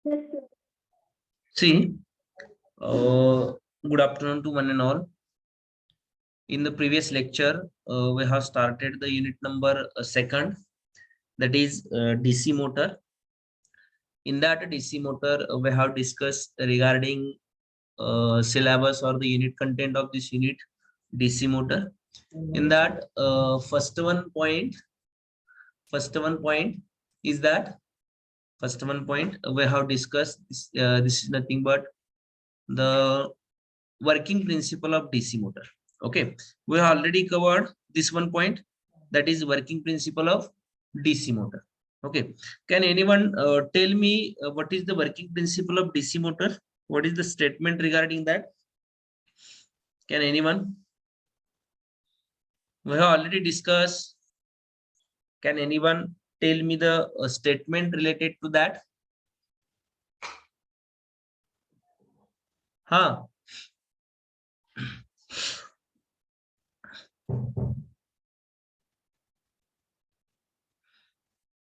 See, good afternoon to one and all. In the previous lecture, we have started the unit number second, that is DC motor. In that DC motor, we have discussed regarding syllabus or the unit content of this unit DC motor. In that, first one point is that first one point we have discussed this, this is nothing but the working principle of DC motor. Okay, we have already covered this one point, that is working principle of DC motor. Okay, can anyone tell me what is the working principle of DC motor? What is the statement regarding that? Can anyone? We have already discussed. Can anyone tell me the statement related to that? Huh?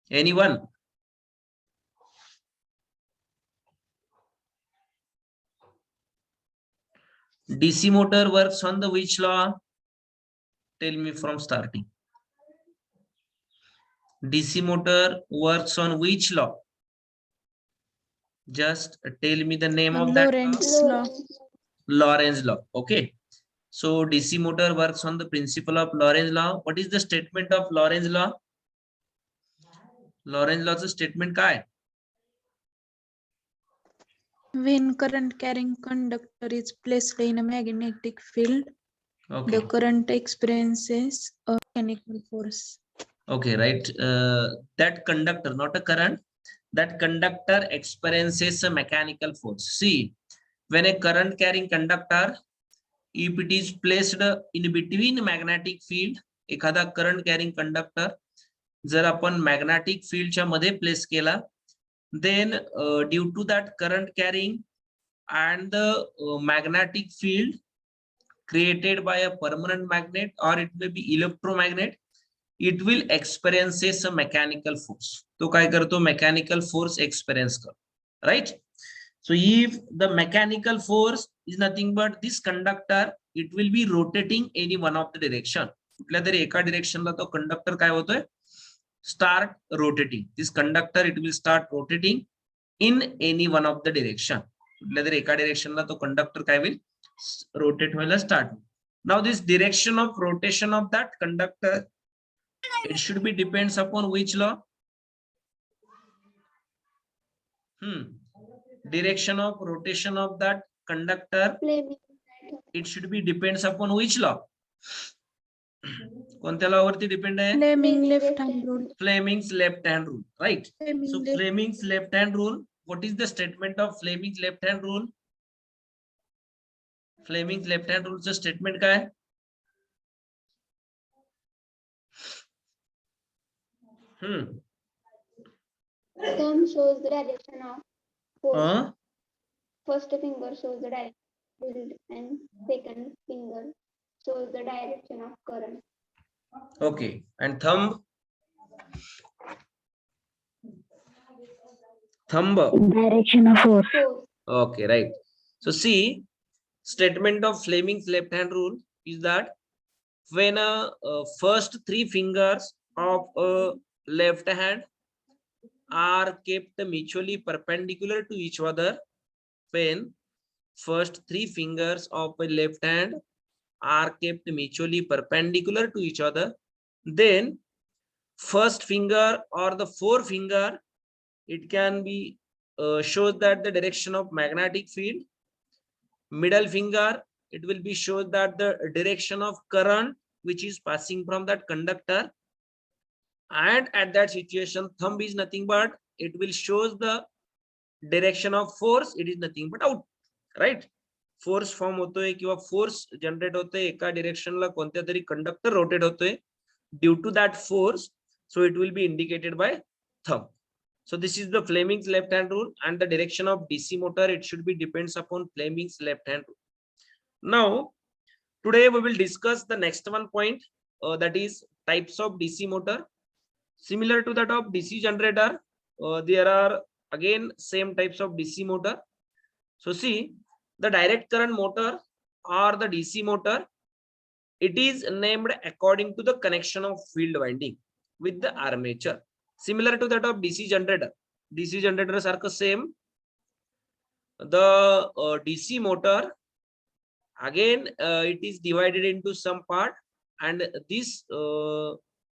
Anyone? DC motor works on the which law? Tell me from starting. DC motor works on which law? Just tell me the name of that law. Lorentz law. Okay. So DC motor works on the principle of Lorentz law. What is the statement of Lorentz law? Lorentz law's statement काय? When current carrying conductor is placed in a magnetic field, okay, the current experiences a mechanical force. Okay, right. That conductor, not a current, that conductor experiences a mechanical force. See, when a current carrying conductor, if it is placed in between magnetic field, एखादा current carrying conductor जर आपण magnetic field च्या मध्ये place केला, then due to that current carrying and the magnetic field created by a permanent magnet or it may be electromagnet, it will experiences a mechanical force. तो काय करतो? Mechanical force experience करतो, right? So if the mechanical force is nothing but this conductor, it will be rotating any one of the direction. कुठल्या तरी एका directionला तो conductor काय होतोय? Start rotating. This conductor, it will start rotating in any one of the direction. कुठल्या तरी एका directionला तो conductor काय will rotate व्हायला start. Now this direction of rotation of that conductor, it should be depends upon which law? Direction of rotation of that conductor, it should be depends upon which law? कोणत्या law वरती depend आहे? Fleming left hand rule. Fleming's left hand rule, right? So Fleming's left hand rule, what is the statement of Fleming's left hand rule? Fleming's left hand rule statement काय? Thumb shows the direction of force. First finger shows the direction and second finger shows the direction of current. Okay, and thumb? Thumb? Direction of force. Okay, right. So see, statement of Fleming's left hand rule is that when first three fingers of a left hand are kept mutually perpendicular to each other, when first three fingers of a left hand are kept mutually perpendicular to each other, then first finger or the forefinger, it can be shows that the direction of magnetic field. Middle finger, it will be shows that the direction of current which is passing from that conductor. And at that situation, thumb is nothing but it will shows the direction of force. It is nothing but out, right? Force form होतोय किंवा force generate होतोय एका direction ला कोणत्या तरी conductor rotate होतोय due to that force. So it will be indicated by thumb. So this is the Fleming's left hand rule, and the direction of DC motor, it should be depends upon Fleming's left hand rule. Now, today we will discuss the next one point, that is types of DC motor. Similar to that of DC generator, there are again same types of DC motor. So see, the direct current motor or the DC motor, it is named according to the connection of field winding with the armature, similar to that of DC generator. DC generators are the same. The DC motor, again it is divided into some part, and these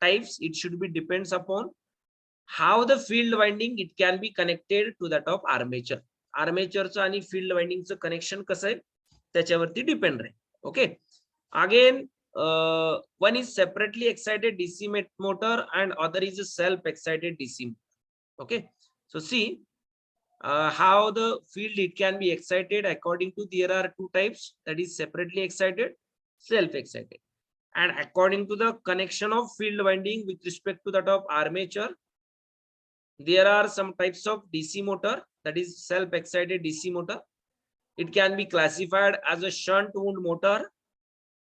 types, it should be depends upon how the field winding it can be connected to that of armature. आर्मेचरचं आणि field वाइंडिंगचं connection कसं आहे त्याच्यावरती depend Raheel. Okay, again one is separately excited DC motor and other is a self excited DC. Okay, so see how the field it can be excited according to, there are two types, that is separately excited, self excited, and according to the connection of field winding with respect to that of armature, there are some types of DC motor, that is self excited DC motor. It can be classified as a shunt wound motor,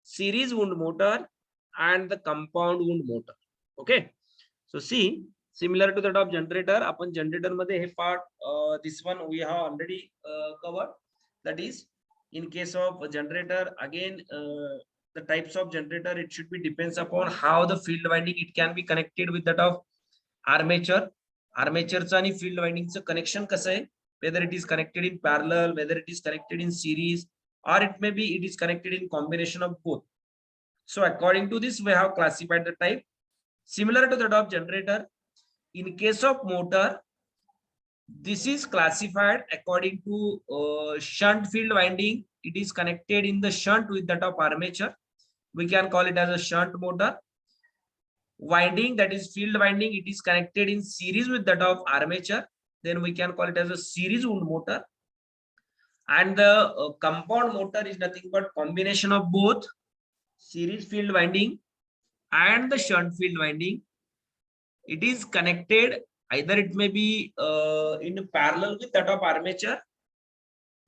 series wound motor, and the compound wound motor. Okay, so see, similar to that of generator, upon generator मध्ये हे part this one we have already covered, that is in case of generator, again the types of generator, it should be depends upon how the field winding it can be connected with that of armature. आर्मेचरचं आणि field वाइंडिंगचं connection कसं आहे, whether it is connected in parallel, whether it is connected in series, or it may be it is connected in combination of both. So according to this we have classified the type. Similar to that of generator, in case of motor, this is classified according to shunt field winding. It is connected in the shunt with that of armature, we can call it as a shunt motor. Winding, that is field winding, it is connected in series with that of armature, then we can call it as a series wound motor. And the compound motor is nothing but combination of both series field winding and the shunt field winding. It is connected, either it may be in parallel with that of armature,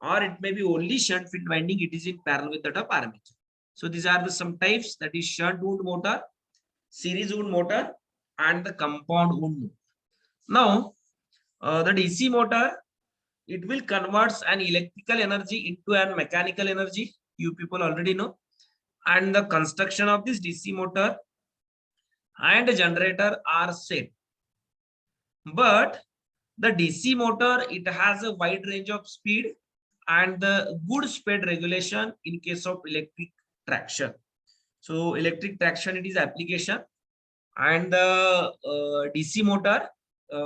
or it may be only shunt field winding, it is in parallel with that of armature. So these are the some types, that is shunt wound motor, series wound motor, and the compound wound motor. Now the DC motor, it will converts an electrical energy into an mechanical energy, you people already know, and the construction of this DC motor and generator are same, but the DC motor, it has a wide range of speed and the good speed regulation in case of electric traction. So electric traction, it is application, and the DC motor,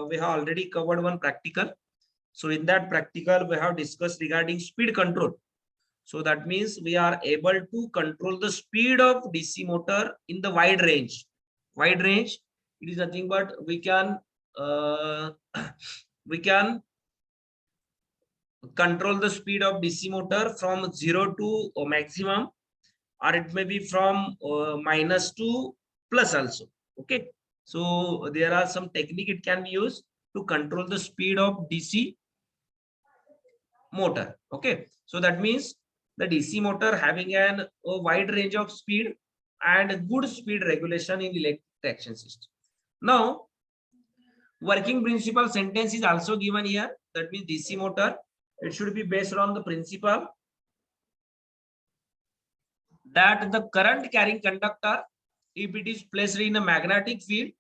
we have already covered one practical. So in that practical we have discussed regarding speed control. So that means we are able to control the speed of DC motor in the wide range. Wide range, it is nothing but we can control the speed of DC motor from 0 to maximum, or it may be from minus to plus also. Okay, so there are some technique it can be used to control the speed of DC motor. Okay, so that means the DC motor having a wide range of speed and good speed regulation in electric traction system. Now working principle sentence is also given here, that means DC motor, it should be based on the principle that the current carrying conductor, if it is placed in a magnetic field,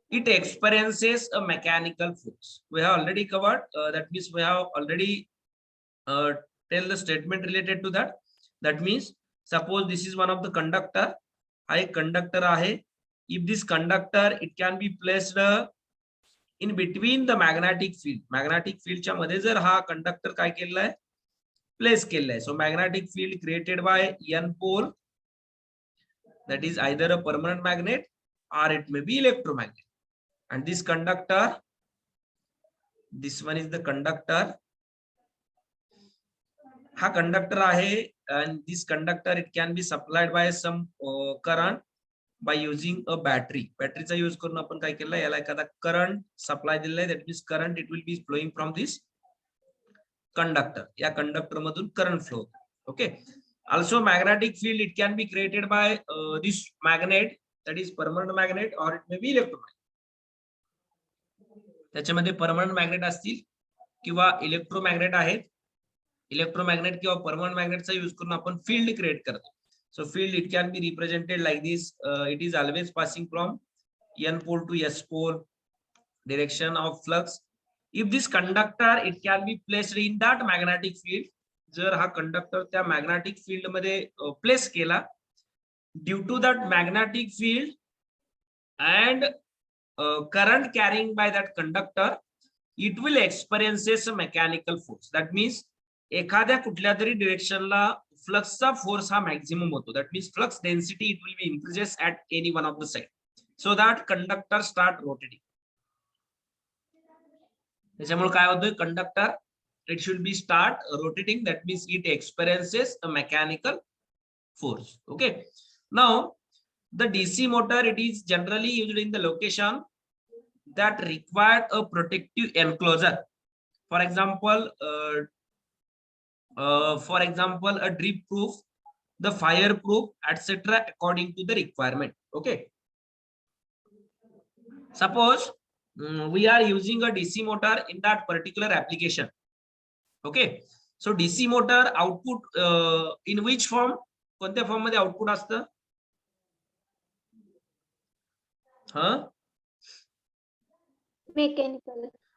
it experiences a mechanical force. We have already covered, that means we have already tell the statement related to that. That means suppose this is one of the conductor, I conductor ahe. If this conductor, it can be placed in between the magnetic field. Magnetic field च्या मध्ये जर हा conductor काय केलेला आहे, place केलेला आहे. So magnetic field created by N pole, that is either a permanent magnet or it may be electromagnet. And this conductor, this one is the conductor. हा conductor आहे, and this conductor, it can be supplied by some current by using a battery. Battery चा use करून आपण काय केलं, याला एखादा current supply दिलेला आहे, that means current it will be flowing from this conductor. या conductor मधून current flow. Okay, also magnetic field, it can be created by this magnet, that is permanent magnet, or it may be electromagnet. त्याच्यामध्ये permanent magnet असतील किंवा electromagnet आहेत. Electromagnet किंवा permanent मॅग्नेटचा use करून आपण field create करतो. So field it can be represented like this. It is always passing from n pole to s pole, direction of flux. If this conductor it can be placed in that magnetic field, जर हा conductor त्या magnetic field मध्ये place केला, due to that magnetic field and current carrying by that conductor, it will experiences a mechanical force. That means एखाद्या कुठल्या तरी डिरेक्शनला फ्लक्सचा force हा maximum होतो. That means flux density it will B increases at any one of the side, so that conductor start rotating. त्याच्यामुळे काय होतोय, conductor it should be start rotating. That means it experiences a mechanical force. Okay, now the DC motor, it is generally used in the location that required a protective enclosure. For example, a drip proof, the fire proof, etc. according to the requirement. Okay, suppose we are using a DC motor in that particular application. Okay, so DC motor output in which form, कोणत्या form मध्ये output असतं?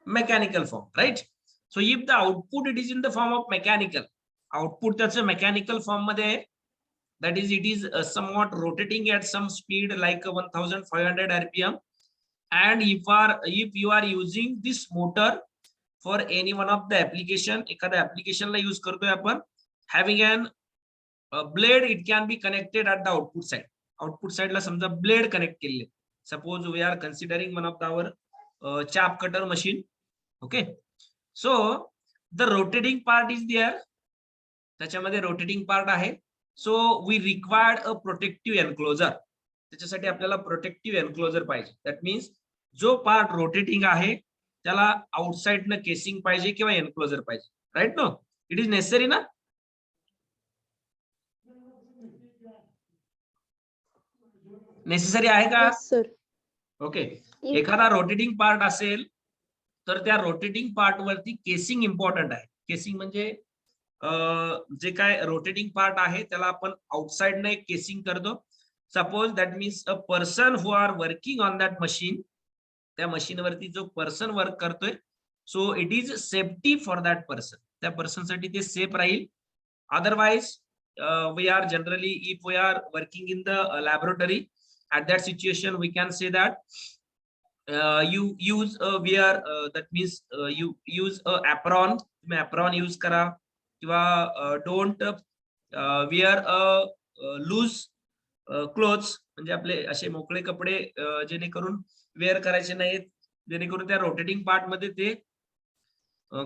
Mechanical form, right? So if the output it is in the form of mechanical output, that's a mechanical form मध्ये, that is it is somewhat rotating at some speed like 1500 rpm, and if you are using this motor for any one of the application, एखाद्या application ला use करतोय आपण, having an blade, it can be connected at the output side. Output side ला समजा blade connect केले. Suppose we are considering one of our chap cutter machine. Okay, so the rotating part is there. त्याच्यामध्ये rotating part आहे. So we required a protective enclosure. त्याच्यासाठी आपल्याला protective enclosure पाहिजे. That means जो part rotating आहे त्याला outside न casing पाहिजे किंवा एनक्लोजर पाहिजे. Right? No, it is necessary ना? नेसेसरी आहे का? सर. ओके, एखादा रोटेटिंग पार्ट असेल तर त्या रोटेटिंग पार्ट वरती केसिंग इम्पॉर्टंट आहे. केसिंग म्हणजे जे काय रोटेटिंग पार्ट आहे त्याला आपण आउटसाइड न एक केसिंग करतो. Suppose that means a person who are working on that machine, त्या मशीन वरती जो पर्सन वर्क करतोय, so it is safety for that person. त्या पर्सन साठी ते सेफ राहील. Otherwise we are generally if we are working in the laboratory, at that situation we can say that you use a wear, that means you use a apron. तुम्ही apron use करा किंवा don't wear a loose clothes, म्हणजे आपले असे मोकळे कपडे जेणेकरून wear करायचे नाहीत, जेणेकरून त्या रोटेटिंग पार्ट मध्ये ते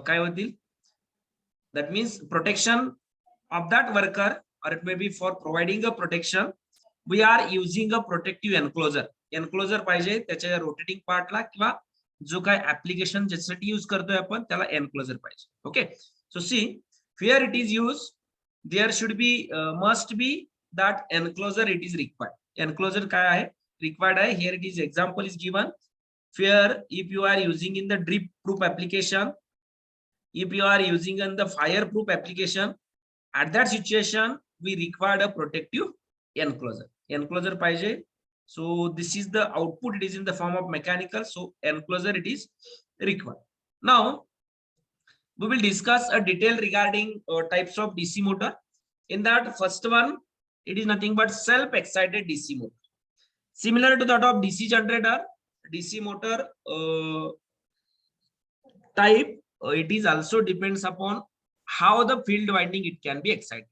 काय होतील. That means protection of that worker, or it may be for providing a protection, we are using a protective enclosure. Enclosure पाहिजे त्याच्या रोटेटिंग पार्टला, किंवा जो काय ऍप्लिकेशन ज्यासाठी यूज करतोय आपण त्याला एनक्लोजर पाहिजे. Okay, so see here it is use, there should be must be that enclosure it is required. Enclosure काय आहे? रिक्वायर्ड आहे. Here it is example is given. Here if you are using in the drip proof application, if you are using in the fire proof application, at that situation we require a protective enclosure. Enclosure पाहिजे. So this is the output, it is in the form of mechanical, so enclosure it is required. Now we will discuss a detail regarding types of DC motor. In that first one, it is nothing but self excited DC motor, similar to that of DC generator. DC motor type, it is also depends upon how the field winding it can be excited.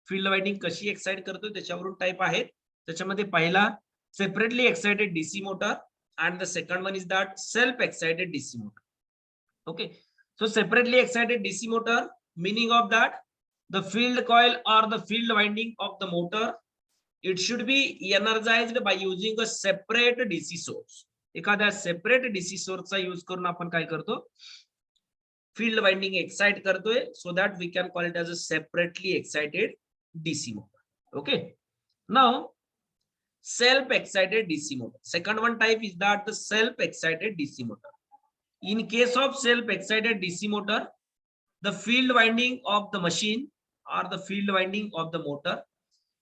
Field winding कशी excite करतो त्याच्यावरून type आहे. त्याच्यामध्ये पहिला separately excited DC motor, and the second one is that self excited DC motor. Okay, so separately excited DC motor, meaning of that the field coil or the field winding of the motor, it should be energized by using a separate DC source. एखाद्या separate DC सोर्सचा use करून आपण काय करतो? Field winding excite करतोय, so that we can call it as a separately excited DC motor. Okay, now self excited DC motor. Second one type is that the self excited DC motor. In case of self-excited DC motor, the field winding of the machine or the field winding of the motor,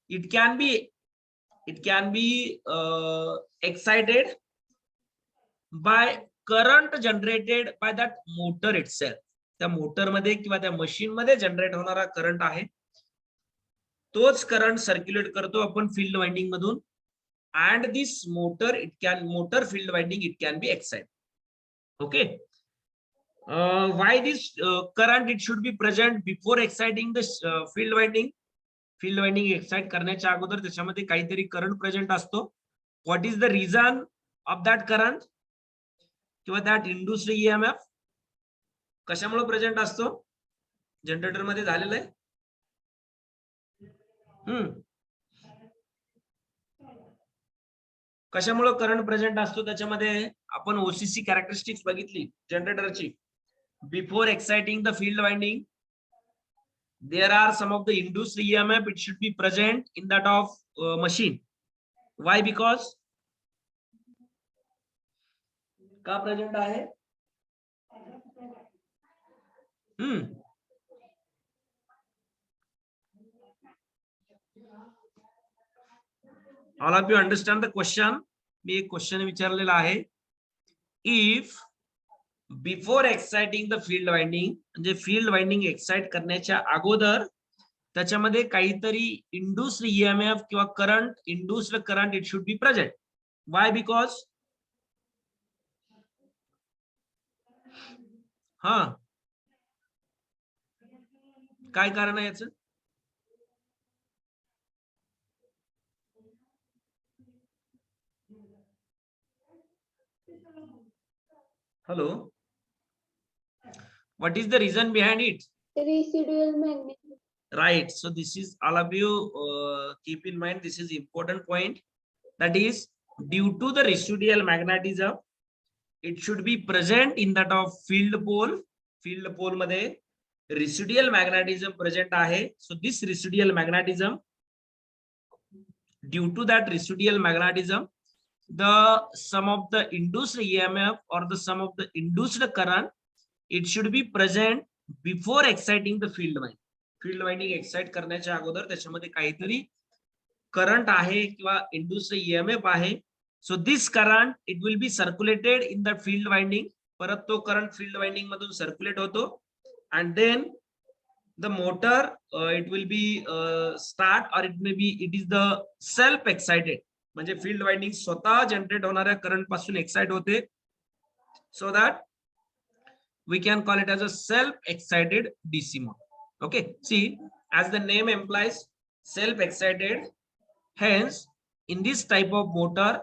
it can be excited by current generated by that motor itself. त्या motor मध्ये किंवा त्या machine मध्ये generate होणारा current आहे, तोच current circulate करतो आपण फील्ड वाइंडिंग मधून. and this motor field winding it can be excited. Okay. Why this current it should be present before exciting the field winding? Field winding excite करण्याच्या अगोदर त्याच्यामध्ये काहीतरी करंट प्रेझेंट असतो. What is the reason of that current किंवा that induced EMF कशामुळे present असतो? Generator मध्ये झालेलं आहे. कशामुळे करंट प्रेझेंट असतो त्याच्यामध्ये? आपण ओसीसी कॅरेक्टरिस्टिक्स बघितली जनरेटरची. Before exciting the field winding there are some of the induced EMF it should be present in that of machine. Why? Because का प्रेझेंट आहे? All of you understand the question? मी एक question विचारलेला आहे. If before exciting the field winding, म्हणजे field winding excite करण्याच्या अगोदर त्याच्यामध्ये काहीतरी इंड्यूस्ड EMF किंवा current, induced current it should be present. Why? Because काय कारण आहे याचं? Hello. What is the reason behind it? Residual magnetism. Right. So this is all of you keep in mind. This is important point. That is due to the residual magnetism, it should be present in that of field pole. Field pole मध्ये residual magnetism present आहे. So this residual magnetism, due to that residual magnetism, the sum of the induced EMF or the sum of the induced current it should be present before exciting the field winding. Field winding excite करण्याच्या अगोदर त्याच्यामध्ये काहीतरी current आहे किंवा induced EMF आहे. So this current it will be circulated in the field winding. परत तो current field winding मधून सर्क्युलेट होतो and then the motor it will be start or it may be it is the self excited. म्हणजे field winding स्वतः generate होणाऱ्या current पासून excite होते. So that we can call it as a self excited DC motor. Okay. See as the name implies, self excited. Hence in this type of motor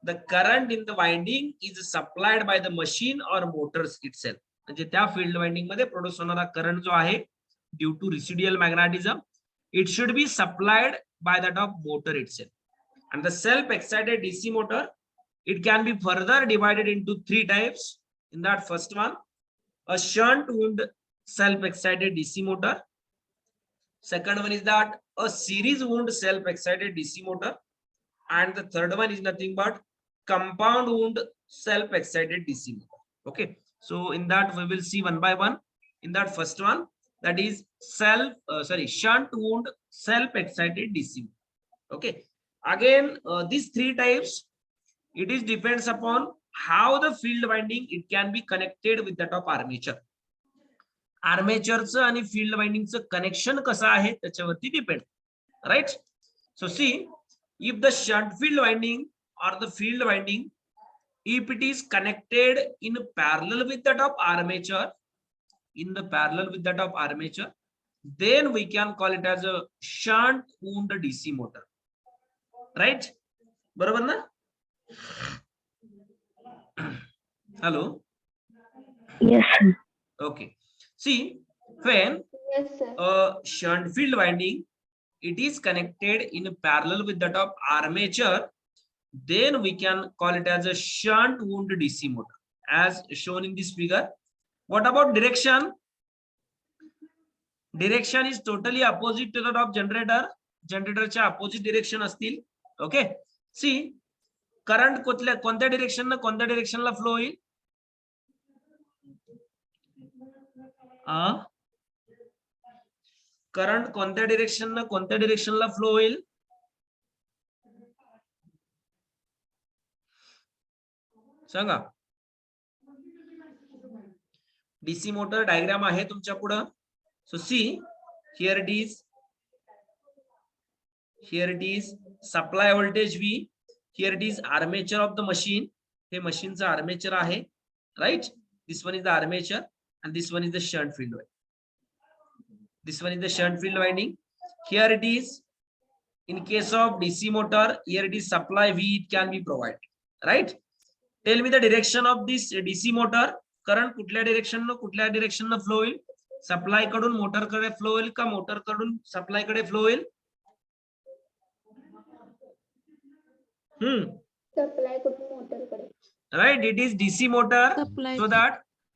the current in the winding is supplied by the machine or motors itself. म्हणजे त्या field winding मध्ये produce होणारा current जो आहे due to residual magnetism it should be supplied by that of motor itself. And the self-excited DC motor, it can be further divided into three types. In that first one, a shunt wound self-excited DC motor. Second one is that a series wound self-excited DC motor. And the third one is nothing but compound wound self-excited DC motor. Okay. So in that we will see one by one. In that first one, that is shunt wound self-excited DC motor. Okay. Again, these three types, it is depends upon how the field winding it can be connected with that of armature. आर्मेचरचं आणि field वाइंडिंगचं connection कसं आहे त्याच्यावरती depend. Right. So see if the shunt field winding or the field winding, if it is connected in parallel with that of armature, then we can call it as a shunt wound DC motor. Right? बरोबर ना? Hello? Yes, sir. Okay. See, when Yes, sir. a shunt field winding, it is connected in parallel with that of armature, then we can call it as a shunt wound DC motor, as shown in this figure. What about direction? Direction is totally opposite to that of generator. Generator च्या opposite direction असतील. Okay. See, current कोणत्या direction ला flow होईल? Current कोणत्या डिरेक्शनला flow होईल? सांगा. DC motor diagram आहे तुमच्या पुढं. So see here it is supply voltage V, here it is armature of the machine. हे मशीनचं आर्मेचर आहे, right. This one is the armature and this one is the shunt field winding. This one is the shunt field winding. Here it is, in case of DC motor, here it is supply V, it can be provided, right? Tell me the direction of this DC motor. Current कुठल्या direction न flow होईल? Supply कडून motor कडे flow होईल का motor कडून supply कडे flow होईल? सप्लाय कडून मोटर कडे. Right, it is DC motor. Supply. So that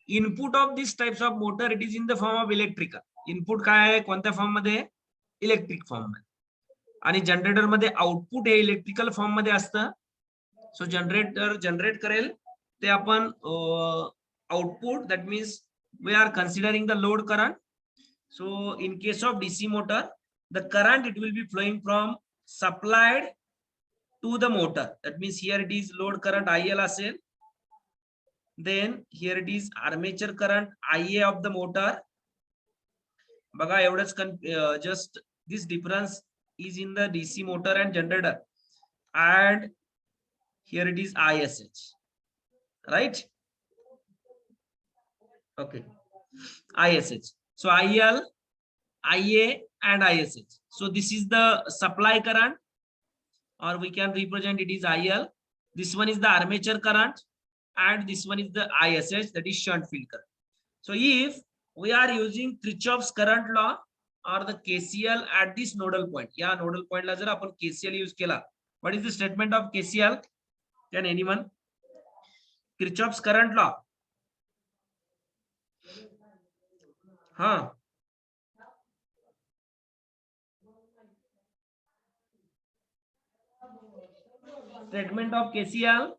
input of these types of motor, it is in the form of electrical. Input काय आहे कोणत्या फॉर्म मध्ये? इलेक्ट्रिक फॉर्म मध्ये. आणि जनरेटर मध्ये आउटपुट हे इलेक्ट्रिकल फॉर्म मध्ये असतं. सो जनरेटर जनरेट करेल ते आपण output, that means we are considering the load current. So in case of DC motor, the current it will be flowing from supplied to the motor. That means here it is load current IL असेल. Then here it is armature current IA of the motor. बघा एवढंच, just this difference is in the DC motor and generator, and here it is ISH, right? Okay, ISH. So IL, IA and ISH. So this is the supply current, or we can represent it is IL. This one is the armature current and this one is the ISH, that is shunt field current. So if we are using Kirchhoff's current law or the KCL at this nodal point, या nodal point ला जर आपण KCL use केला, what is the statement of KCL? Can anyone? Kirchhoff's current law. Statement of KCL,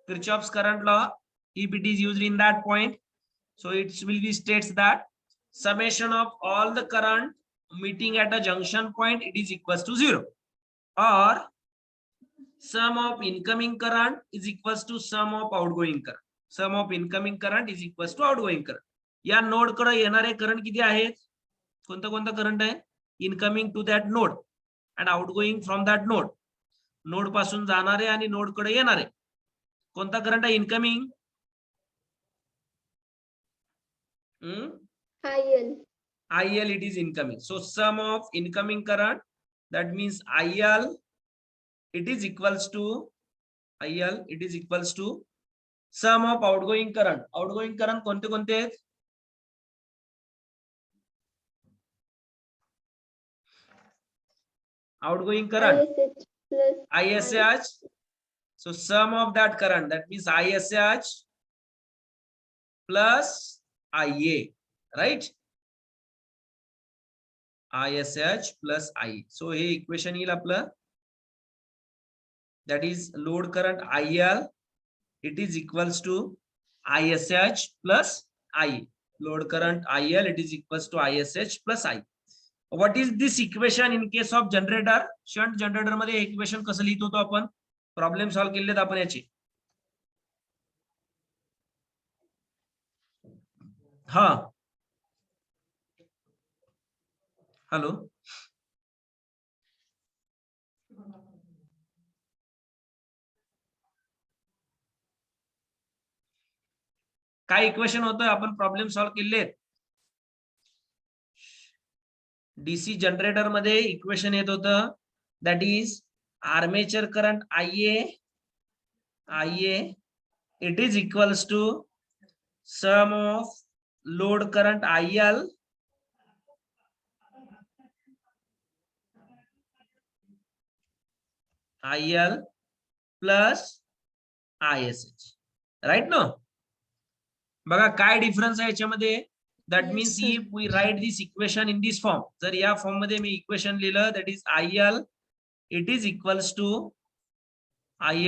Kirchhoff's current law, if it is used in that point, so it will be states that summation of all the current meeting at a junction point, it is equals to 0, or sum of incoming current is equals to sum of outgoing current. Sum of incoming current is equals to outgoing current. या node कडे येणारे current किती आहेत? कोणता कोणता current आहे? Incoming to that node and outgoing from that node. Node पासून जाणारे आणि नोड कडे येणारे कोणता करंट आहे? Incoming IL, it is incoming. So sum of incoming current, that means IL, it is equals to sum of outgoing current. Outgoing current कोणते कोणते आहेत? Outgoing current ISH. So sum of that current, that means ISH plus IA, right? ISH plus I. So हे equation येईल आपलं, that is load current IL, it is equals to ISH plus I. Load current IL, it is equals to ISH plus I. What is this equation in case of generator? Shunt generator मध्ये equation कसं लिहित होतो आपण? Problem solve केलेत आपण याची. हा, hello, काय इक्वेशन होतं? आपण प्रॉब्लेम सॉल्व केलेत. डीसी जनरेटर मध्ये इक्वेशन येत होतं, that is armature current IA, it is equals to sum of load current IL plus ISH, right? No, बघा काय डिफरन्स आहे याच्यामध्ये. That Yes, means sir. If we write this equation in this form, जर या form मध्ये मी equation लिहिलं, that is IL, it is equals to IA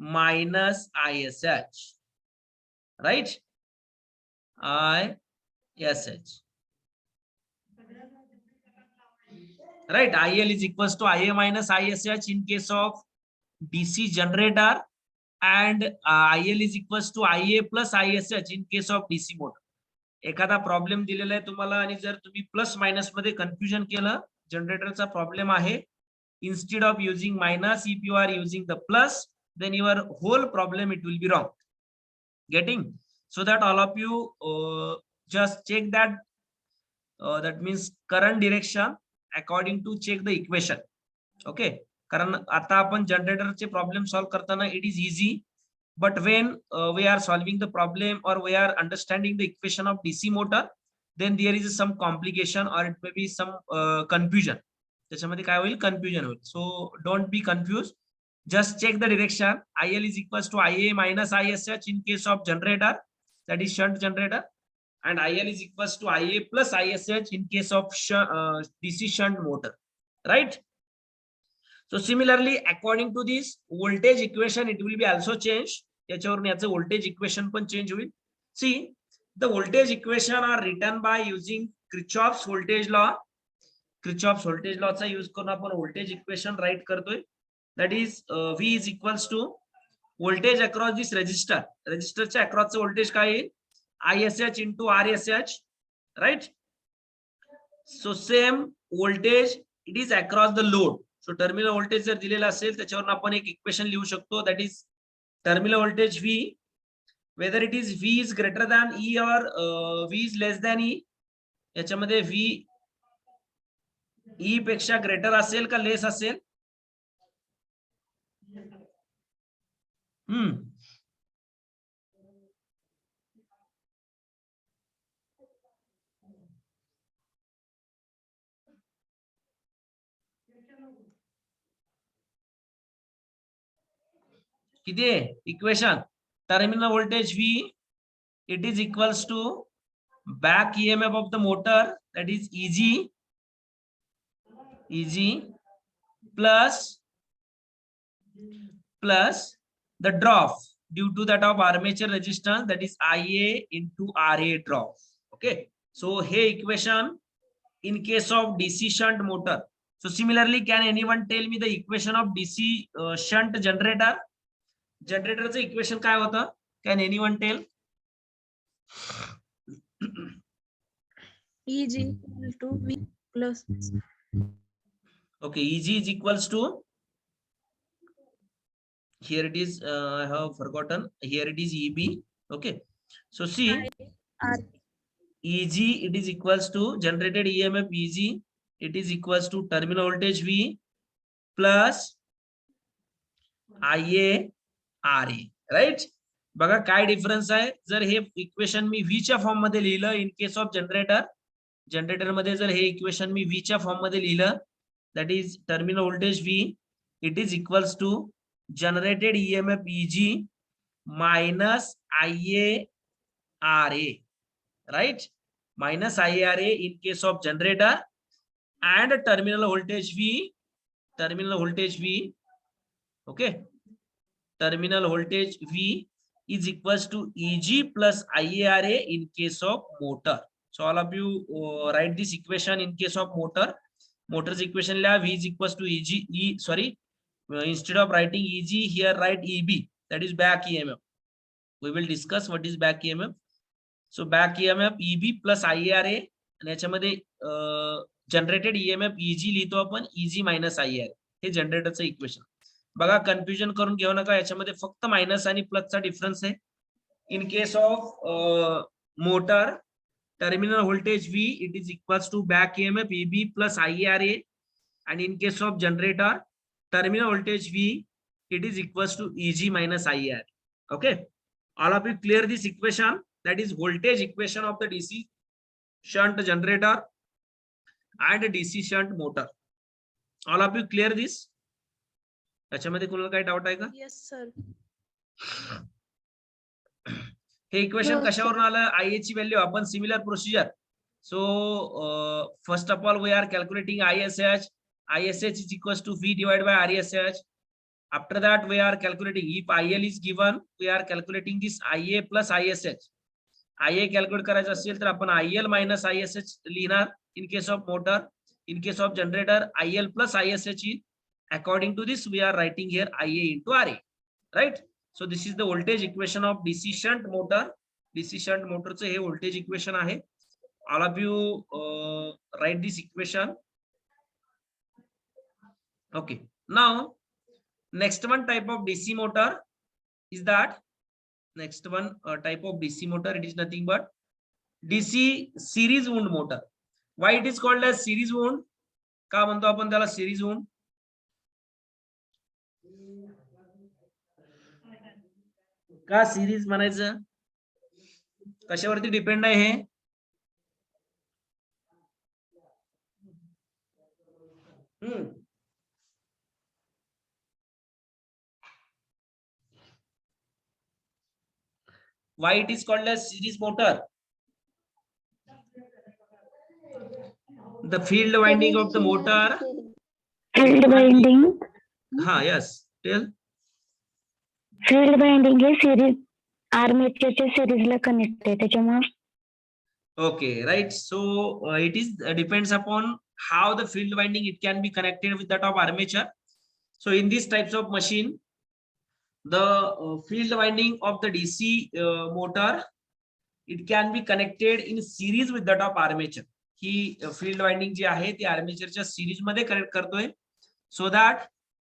minus ISH, right? ISH, right? IL is equals to IA minus ISH in case of DC generator, and IL is equals to IA plus ISH in case of DC motor. एखादा problem दिलेला आहे तुम्हाला आणि जर तुम्ही plus minus मध्ये confusion केलं, जनरेटरचा problem आहे, instead of using minus, if you are using the plus, then your whole problem it will be wrong. Getting? So that all of you just check that, that means current direction according to check the equation. Okay, कारण आता आपण जनरेटरचे problem solve करताना it is easy, but when we are solving the problem or we are understanding the equation of DC motor, then there is some complication or it may be some confusion. त्याच्यामध्ये काय होईल, confusion होईल. So don't be confused, just check the direction. IL is equals to IA minus ISH in case of generator, that is shunt generator, and IL is equals to IA plus ISH in case of DC shunt motor, right? So similarly, according to this voltage equation, it will be also changed. त्याच्यावरून याचं voltage equation पण change होईल. See, the voltage equation are written by using Kirchhoff's voltage law. Kirchhoff's voltage law चा use करून आपण voltage equation write करतोय. That is V is equals to voltage across this resistor. Resistorच्या across voltage काय आहे? ISH into RSH, right? So same voltage it is across the load. So terminal voltage जर दिलेला असेल त्याच्यावरून आपण एक इक्वेशन लिहू शकतो, that is terminal voltage V, whether it is V is greater than E or V is less than E. याच्यामध्ये V E पेक्षा ग्रेटर असेल का लेस असेल? किती आहे equation? Terminal voltage V, it is equals to back EMF of the motor, that is EG plus the drop due to that of armature resistance, that is IA into RA drop. Okay, so here equation in case of DC shunt motor. So similarly, can anyone tell me the equation of DC shunt generator? Generatorचं equation काय होतं? Can anyone tell? EG equal to V plus. Okay, EG is equals to, here it is, I have forgotten, here it is EB. Okay, so see, EG it is equals to generated EMF EG, it is equals to terminal voltage V plus IA RA, right? बघा काय difference आहे. जर हे equation मी V च्या form मध्ये लिहिलं इन case of generator मध्ये, जर हे equation मी V च्या फॉर्म मध्ये लिहिलं, that is terminal voltage V, it is equals to generated EMF EG minus IA RA, right? Minus IRA in case of generator, and terminal voltage V, okay, terminal voltage V is equals to EG plus IARA in case of motor. So all of you write this equation in case of motor. Motor's equation la V is equals to EG, instead of writing EG here write EB, that is back EMF. We will discuss what is back EMF. So back EMF EB plus IARA, आणि याच्यामध्ये generated EMF EG लिहितो आपण EG minus IARA. हे जनरेटरचं equation. बघा confusion करून घेऊ नका, याच्यामध्ये फक्त मायनस आणि प्लसचा डिफरन्स आहे. इन case of motor, terminal voltage V it is equals to back EMF EB plus IARA, and in case of generator, terminal voltage V it is equals to EG minus IARA. Okay, all of you clear this equation, that is voltage equation of the DC shunt generator and DC shunt motor. All of you clear this? त्याच्यामध्ये कोणाला काही doubt आहे का? Yes sir. हे equation No, कशावरून आलं? IA ची value आपण similar procedure. So first of all we are calculating ISH. ISH is equals to V divided by RSH. After that, we are calculating if IL is given, we are calculating this IA plus ISH. IA calculate करायचं असेल तर आपण IL minus ISH लिहिणार in case of motor. In case of generator, IL plus ISH is according to this we are writing here IA into RA, right? So this is the voltage equation of DC shunt motor. DC shunt motor चे हे voltage equation आहे. All of you write this equation. Okay. Now next one type of DC motor is that next one type of DC motor, it is nothing but DC series wound motor. Why it is called as series wound? का म्हणतो आपण त्याला series wound? का series म्हणायचं? कशावरती depend आहे हे? Why it is called as series motor? The field winding of the motor. Field winding. Yes. Tell. Field winding hey series armature च्या series ला connect आहे त्याच्यामुळे. Okay, right. So it is depends upon how the field winding it can be connected with that of armature. So in these types of machine, the field winding of the DC motor, it can be connected in series with that of armature. He field winding जी आहे ती armature series मध्ये connect करतोय, so that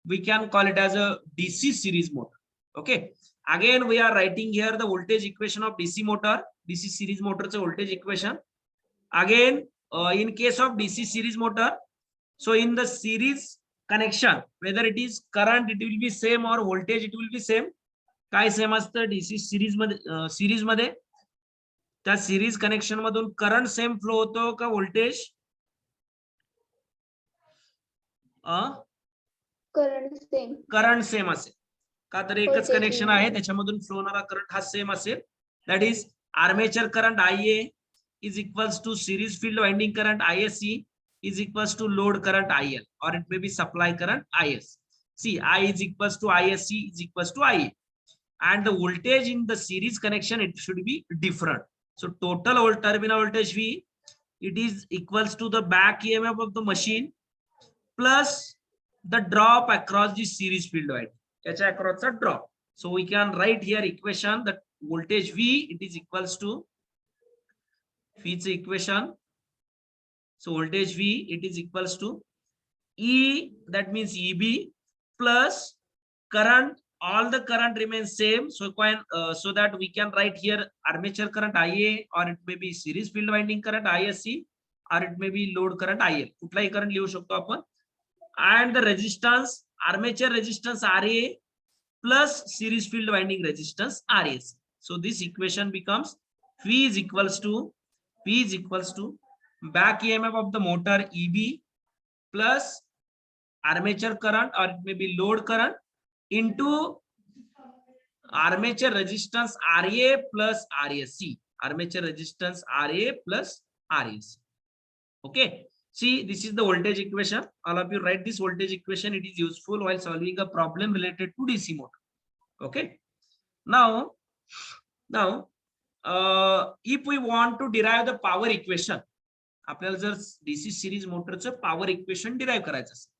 we can call it as a DC series motor. Okay. Again, we are writing here the voltage equation of DC motor, DC series motor voltage equation. Again, in case of DC series motor, so in the series connection, whether it is current, it will be same, or voltage, it will be same. काय same असतं DC series मध्ये त्या series connection मधून current same flow होतो का voltage? Current same असेल का तर एकच कनेक्शन आहे त्याच्यामधून फ्लो होणारा करंट हा सेम असेल. That is armature current IA is equals to series field winding current ISC is equals to load current IL, or it may be supply current IS. See, I is equals to ISC is equals to IA, and the voltage in the series connection it should be different. So total terminal voltage V, it is equals to the back EMF of the machine plus the drop across the series field winding. Yacha across the drop. So we can write here equation that voltage V, it is equals to V's equation. So voltage V, it is equals to E, that means EB plus current. All the current remains same. So so that we can write here armature current IA, or it may be series field winding current ISC, or it may be load current IL. कुठलाही current लिहू शकतो आपण. And the resistance, armature resistance RA plus series field winding resistance RAC. So this equation becomes V is equals to back EMF of the motor EB plus armature current, or it may be load current, into armature resistance RA plus RAC. Armature resistance RA plus RAC. Okay. See, this is the voltage equation. All of you write this voltage equation. It is useful while solving a problem related to DC motor. Okay. Now, if we want to derive the power equation, आपल्याला जर DC series motorचं power equation derive करायचं असेल.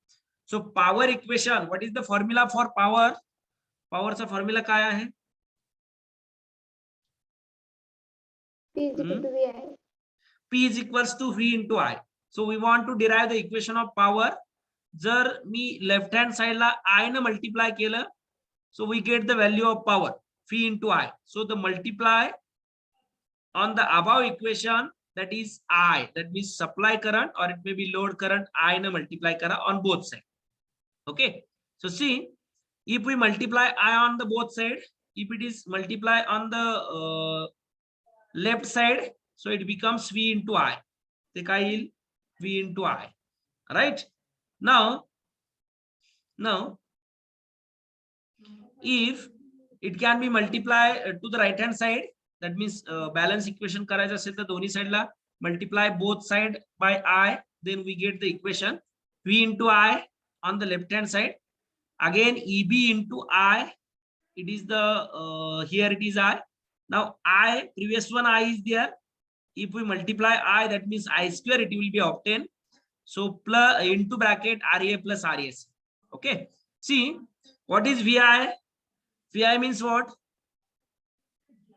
So power equation, what is the formula for power? Power चा formula काय आहे? P is equals to V into I. So we want to derive the equation of power. जर मी left hand side La I ने multiply केलं, so we get the value of power V into I. So the multiply on the above equation, that is I, that means supply current, or it may be load current, I ने multiply करा on both sides. Okay. So see, if we multiply I on the both side, if it is multiply on the left side, so it becomes V into I. ते काय येईल? V into I. Right? Now, if it can be multiplied to the right hand side, that means balance equation करायचं असेल तर दोन्ही साइडला multiply both side by I, then we get the equation V into I on the left hand side again EB into I, it is the here it is I. Now I, previous one I is there. If we multiply I, that means I square, it will be obtained. So plus into bracket RA plus RAC. Okay. See, what is VI? VI means what?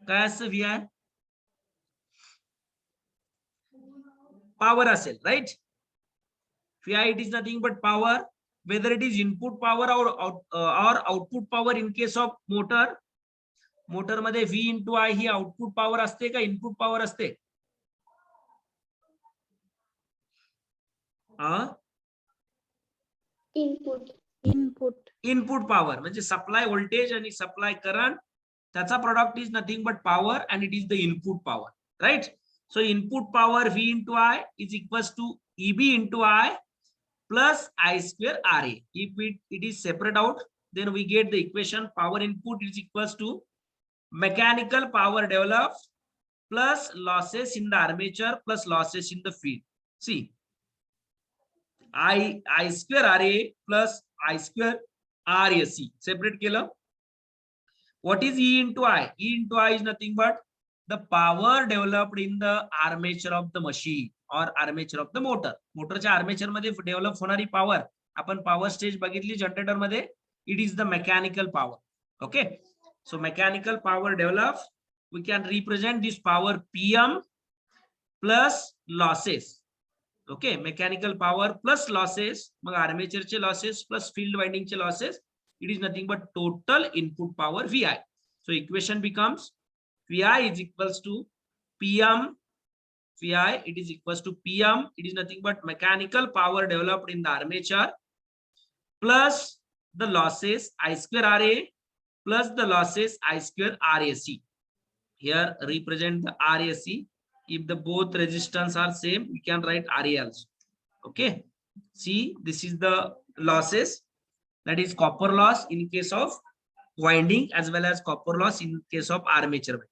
काय असतं VI? Power असेल, right? VI, it is nothing but power. Whether it is input power or output power in case of motor. Motor मध्ये V into I he output power असते का input power असते? Input power म्हणजे supply voltage आणि supply current, त्याचा product is nothing but power and it is the input power, right? So input power V into I is equals to EB into I plus I square RA. If it is separate out, then we get the equation power input is equals to mechanical power developed plus losses in the armature plus losses in the field. See, I square RA plus I square RAC separate केलं. What is E into I? E into I is nothing but the power developed in the armature of the machine or armature of the motor. मोटरच्या armature मध्ये develop होणारी power, आपण power stage बघितली generator मध्ये, it is the mechanical power. Okay, so mechanical power developed, we can represent this power PM plus losses. Okay, mechanical power plus losses, mug armature चे losses plus field winding चे losses, it is nothing but total input power VI. So equation becomes VI is equals to PM, VI it is equals to PM, it is nothing but mechanical power developed in the armature plus the losses I square RA plus the losses I square RAC. Here represent the RAC. If the both resistance are same, we can write RA also. Okay. See, this is the losses, that is copper loss in case of winding as well as copper loss in case of armature.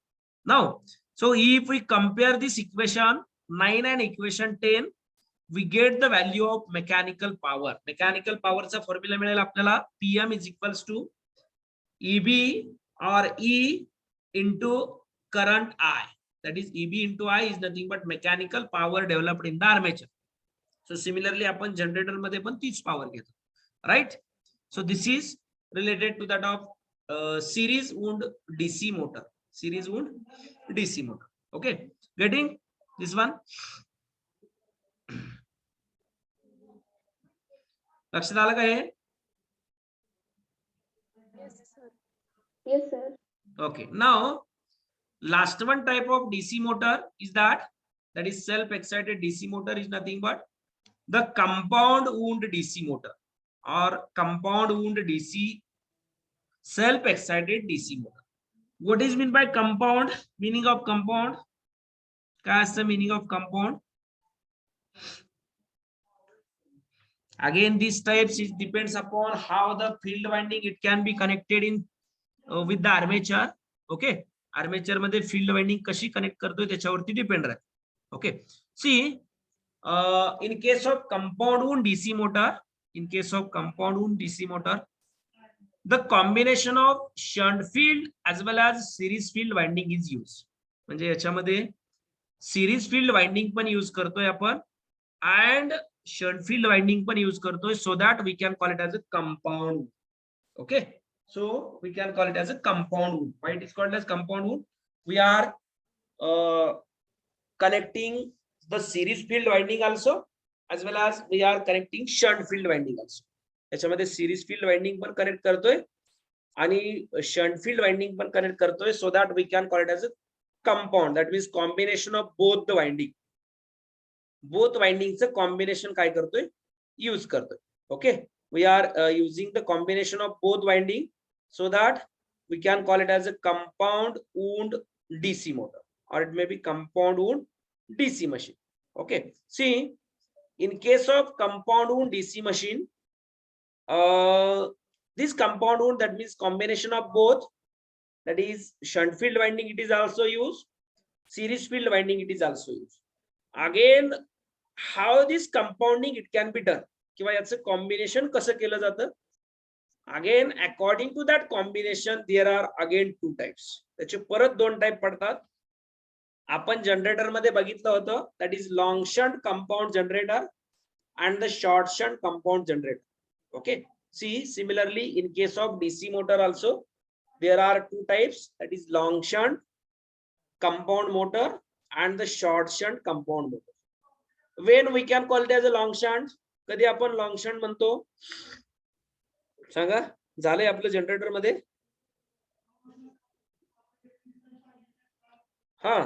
Now, so if we compare this equation 9 and equation 10, we get the value of mechanical power. Mechanical power चा formula मिळेल आपल्याला PM is equals to EB or E into current I. That is EB into I is nothing but mechanical power developed in the armature. So similarly आपण generator मध्ये पण तीच power घेतो, right? So this is related to that of series wound DC motor. Series wound DC motor. Okay, getting this one? लक्षात आलं का हे? Yes, sir. Okay, now last one type of DC motor is that is self-excited DC motor is nothing but the compound wound DC motor or compound wound DC self-excited DC motor. What is mean by compound? Meaning of compound? What is the meaning of compound? Again, these types it depends upon how the field winding it can be connected in with the armature. Okay, armature मध्ये field winding कशी connect करतोय त्याच्यावरती depend राहते. Okay, see, in case of compound wound DC motor, the combination of shunt field as well as series field winding is used. म्हणजे याच्यामध्ये series field winding पण use करतोय आपण and shunt field winding पण use करतोय, so that we can call it as a compound. Okay, so we can call it as a compound wound. Why it is called as compound wound? We are connecting the series field winding also as well as we are connecting shunt field winding also. याच्यामध्ये series field winding पण connect करतोय आणि shunt field winding पण connect करतोय, so that we can call it as a compound. That means combination of both the winding. Both windings combination काय करतोय? Use करतोय. Okay, we are using the combination of both winding, so that we can call it as a compound wound DC motor, or it may be compound wound DC machine. Okay, see, in case of compound wound DC machine, this compound wound, that means combination of both, that is shunt field winding it is also used, series field winding it is also used. Again, how this compounding it can be done किंवा याचं combination कसं केलं जातं, again according to that combination there are again two types. त्याचे परत दोन type पडतात. आपण जनरेटर मध्ये बघितलं होतं, that is long shunt compound generator and the short shunt compound generator. Okay, see similarly in case of DC motor also there are two types, that is long shunt compound motor and the short shunt compound motor. When we can call it as a long shunt, कधी आपण long shunt म्हणतो सांगा. झालंय आपलं generator मध्ये. हा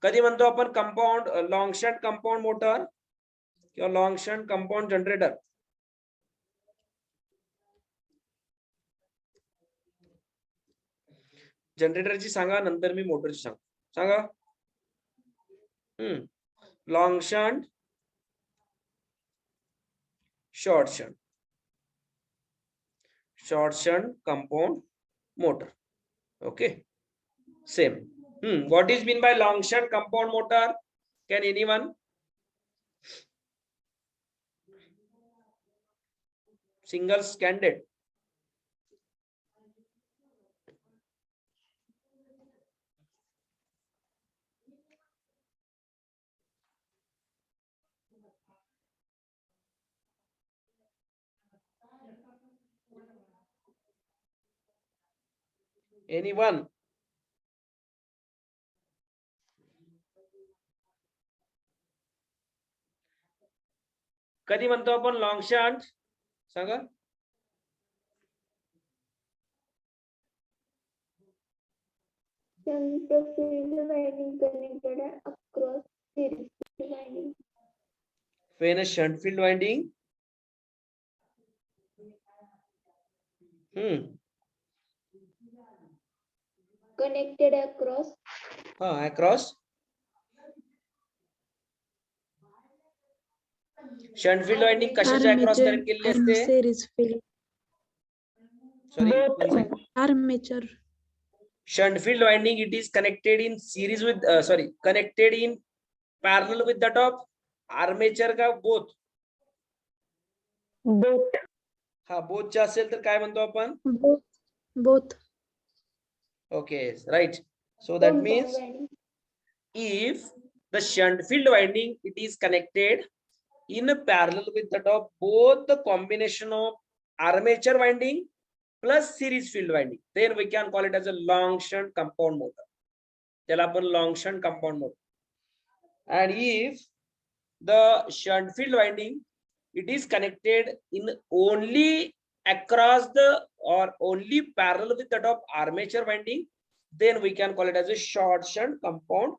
कधी म्हणतो आपण compound long shunt compound motor किंवा लॉंग शंट कंपाऊंड जनरेटर. जनरेटरची सांगा, नंतर मी मोटरची सांगा. Long shunt, short shunt, short shunt compound motor. Okay, same. What is mean by long shunt compound motor? Can anyone? Singles candidate. Anyone? कधी म्हणतो आपण long shunt Sanga. Shunt field winding connected across series field winding. When a shunt field winding Connected across across shunt field winding कशाच्या across connect केलेली असते. series field. Sorry, Armature. shunt field winding, it is connected in series with connected in parallel with that of armature का both. हा both चा असेल तर काय म्हणतो आपण. Both. Okay, right. So that means if the shunt field winding, it is connected in parallel with that of both the combination of armature winding plus series field winding, then we can call it as a long shunt compound motor. त्याला आपण long shunt compound motor. And if the shunt field winding, it is connected in only across the or only parallel with that of armature winding, then we can call it as a short shunt compound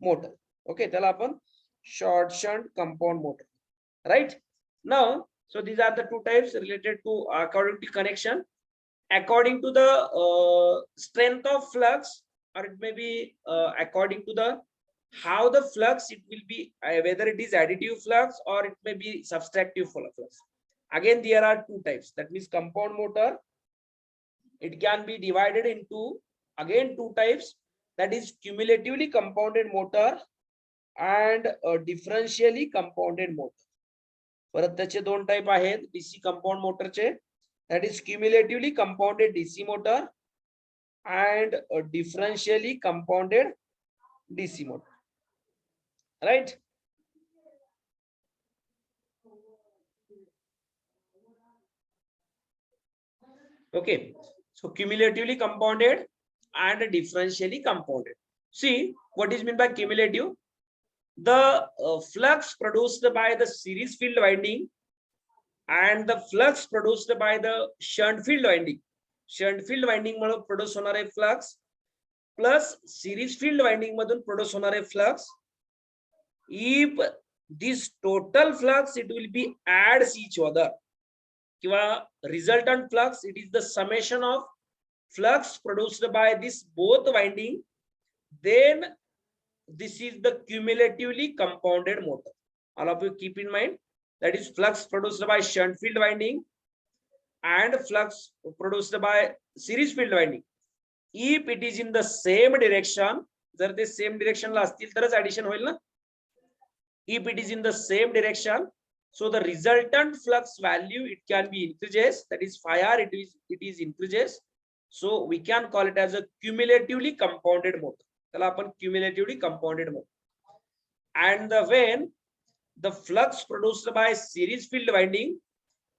motor. Okay, त्याला आपण short shunt compound motor. Right now, so these are the two types related to according to connection, according to the strength of flux, or it may be according to the how the flux it will be, whether it is additive flux or it may be subtractive flux. Again, there are two types, that means compound motor, it can be divided into again two types, that is cumulatively compounded motor and differentially compounded motor. परत त्याचे दोन type आहेत DC compound मोटरचे, that is cumulatively compounded DC motor and a differentially compounded DC motor. Right? Okay, so cumulatively compounded and differentially compounded. See what is meant by cumulative. The flux produced by the series field winding and the flux produced by the shunt field winding. Shunt field winding मधून produce होणारे flux plus series field winding मधून produce होणारे flux, if this total flux it will be adds each other किंवा resultant flux, it is the summation of flux produced by this both winding, then this is the cumulatively compounded motor. All of you keep in mind, that is flux produced by shunt field winding and flux produced by series field winding. If it is in the same direction, जर ते same डिरेक्शनला असतील तरच addition होईल ना. If it is in the same direction, so the resultant flux value, it can be increases, that is phi r, it is increases. So we can call it as a cumulatively compounded motor. त्याला आपण cumulatively compounded motor. And when the flux produced by series field winding,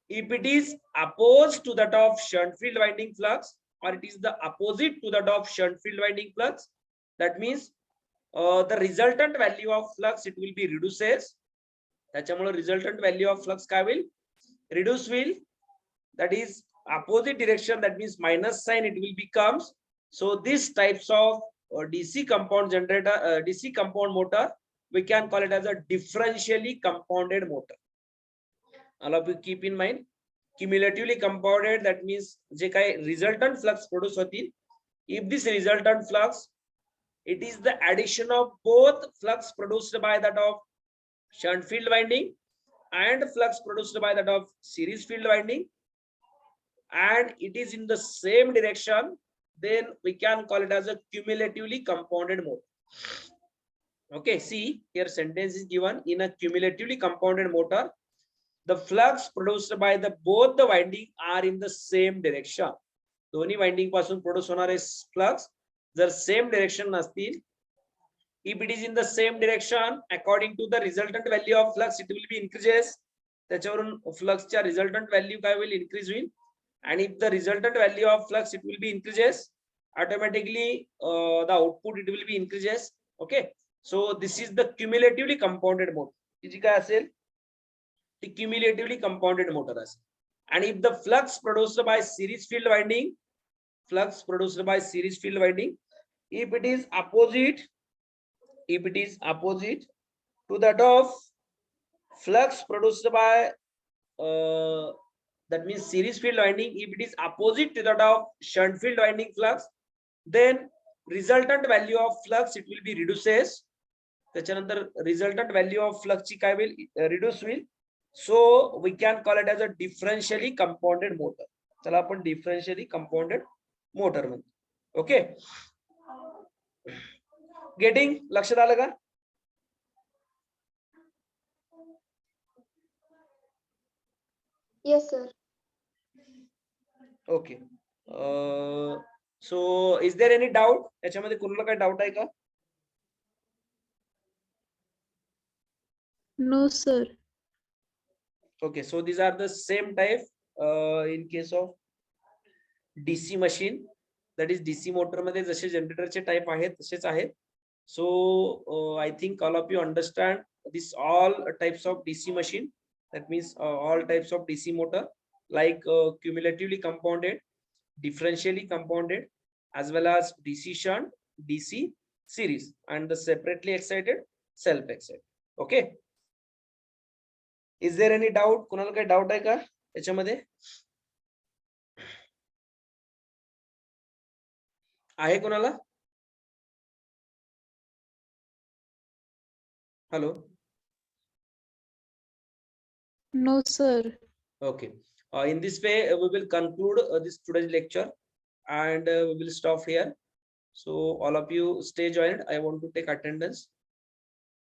if it is opposed to that of shunt field winding flux, or it is the opposite to that of shunt field winding flux, that means the resultant value of flux, it will be reduces. त्याच्यामुळे resultant value of flux काय होईल? Reduce will, that is opposite direction, that means minus sign, it will becomes. So these types of DC compound generator, DC compound motor, we can call it as a differentially compounded motor. All of you keep in mind, cumulatively compounded, that means जे काही resultant flux produce होतील, if this resultant flux, it is the addition of both flux produced by that of shunt field winding and flux produced by that of series field winding, and it is in the same direction, then we can call it as a cumulatively compounded motor. Okay, see here sentence is given, in a cumulatively compounded motor, the flux produced by the both the winding are in the same direction. दोन्ही winding पासून produce होणारे flux जर same direction नसतील, if it is in the same direction, according to the resultant value of flux, it will be increases. त्याच्यावरून flux च्या resultant value काय होईल? Increase होईल. And if the resultant value of flux, it will be increases, automatically the output, it will be increases. Okay, so this is the cumulatively compounded motor. जी काय असेल ती cumulatively compounded motor असेल. And if the flux produced by series field winding, flux produced by series field winding, if it is opposite to that of flux produced by that means series field winding, if it is opposite to that of shunt field winding flux, then resultant value of flux, it will be reduces. त्याच्यानंतर resultant value of flux ची काय होईल? Reduce होईल. So we can call it as a differentially compounded motor. चला आपण differentially compounded motor म्हणतो. Okay, getting लक्षात आलं का? Yes, sir. Okay. So is there any doubt? याच्यामध्ये कोणाला काय डाऊट आहे का? No, sir. Okay, so these are the same type in case of DC machine, that is DC motor मध्ये जसे जनरेटरचे टाइप आहेत तसेच आहेत. So I think all of you understand this all types of DC machine, that means all types of DC motor, like cumulatively compounded, differentially compounded, as well as DC shunt, DC series, and the separately excited, self excited. Okay, is there any doubt? कुणाला काही doubt आहे का याच्यामध्ये? आहे कुणाला? Hello. No, sir. Okay. In this way, we will conclude this today's lecture, and we will stop here. So all of you stay joined. I want to take attendance.